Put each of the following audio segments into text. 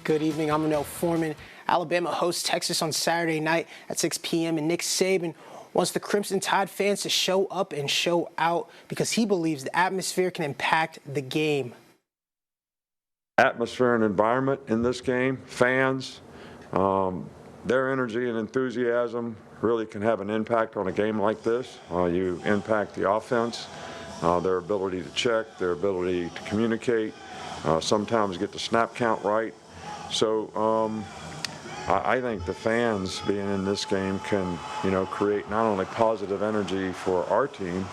Good evening, I'm Renell Foreman. Alabama hosts Texas on Saturday night at 6 p.m. and Nick Saban wants the Crimson Tide fans to show up and show out because he believes the atmosphere can impact the game. Atmosphere and environment in this game, fans, their energy and enthusiasm really can have an impact on a game like this. You impact the offense, their ability to check, their ability to communicate, sometimes get the snap count right. So I think the fans being in this game can, create not only positive energy for our team,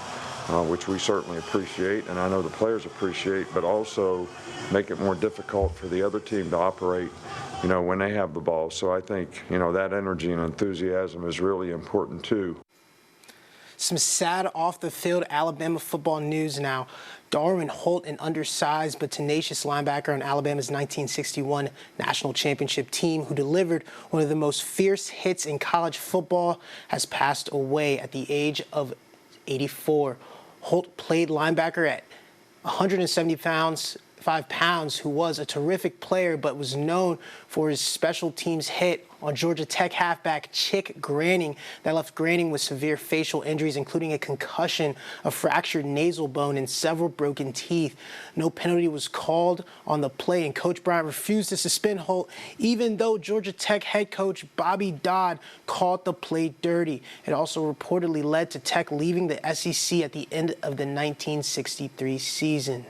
which we certainly appreciate, and I know the players appreciate, but also make it more difficult for the other team to operate, when they have the ball. So I think, that energy and enthusiasm is really important too. Some sad off-the-field Alabama football news now. Darwin Holt, an undersized but tenacious linebacker on Alabama's 1961 national championship team who delivered one of the most fierce hits in college football, has passed away at the age of 84. Holt played linebacker at 175 pounds, who was a terrific player but was known for his special teams hit on Georgia Tech halfback Chick Granning that left Granning with severe facial injuries, including a concussion, a fractured nasal bone, and several broken teeth. No penalty was called on the play, and Coach Bryant refused to suspend Holt, even though Georgia Tech head coach Bobby Dodd called the play dirty. It also reportedly led to Tech leaving the SEC at the end of the 1963 season.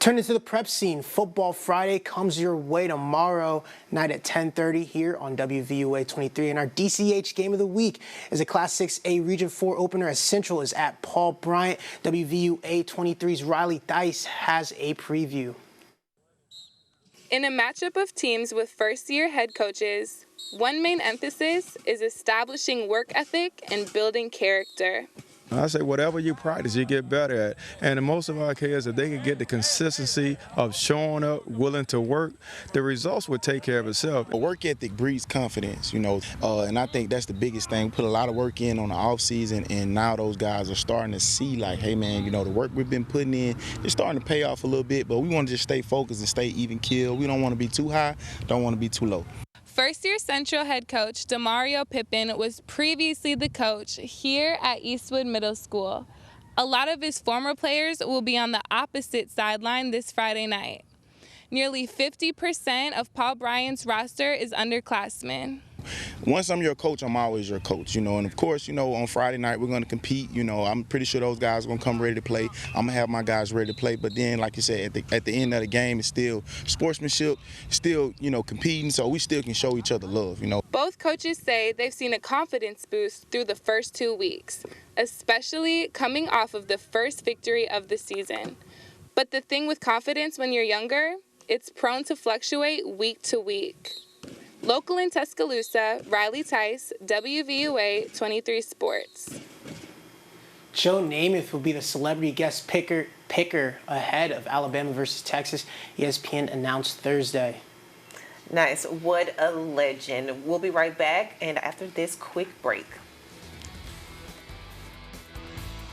Turning to the prep scene, Football Friday comes your way tomorrow night at 10:30 here on WVUA 23. And our DCH game of the week is a Class 6A Region 4 opener as Central is at Paul Bryant. WVUA 23's Riley Dice has a preview. In a matchup of teams with first-year head coaches, one main emphasis is establishing work ethic and building character. I say whatever you practice, you get better at. And in most of our cases, if they can get the consistency of showing up, willing to work, the results will take care of itself. Work ethic breeds confidence, and I think that's the biggest thing. Put a lot of work in on the off season, and now those guys are starting to see like, hey man, the work we've been putting in is starting to pay off a little bit, but we want to just stay focused and stay even keel. We don't want to be too high, don't want to be too low. First-year Central head coach Demario Pippin was previously the coach here at Eastwood Middle School. A lot of his former players will be on the opposite sideline this Friday night. Nearly 50% of Paul Bryant's roster is underclassmen. Once I'm your coach, I'm always your coach, and of course, on Friday night we're going to compete. I'm pretty sure those guys are going to come ready to play. I'm going to have my guys ready to play, but then, like you said, at the end of the game, it's still sportsmanship, still, competing, so we still can show each other love, Both coaches say they've seen a confidence boost through the first 2 weeks, especially coming off of the first victory of the season. But the thing with confidence when you're younger, it's prone to fluctuate week to week. Local in Tuscaloosa, Riley Tice, WVUA 23 Sports. Joe Namath will be the celebrity guest picker ahead of Alabama versus Texas, ESPN announced Thursday. Nice. What a legend. We'll be right back, and after this quick break.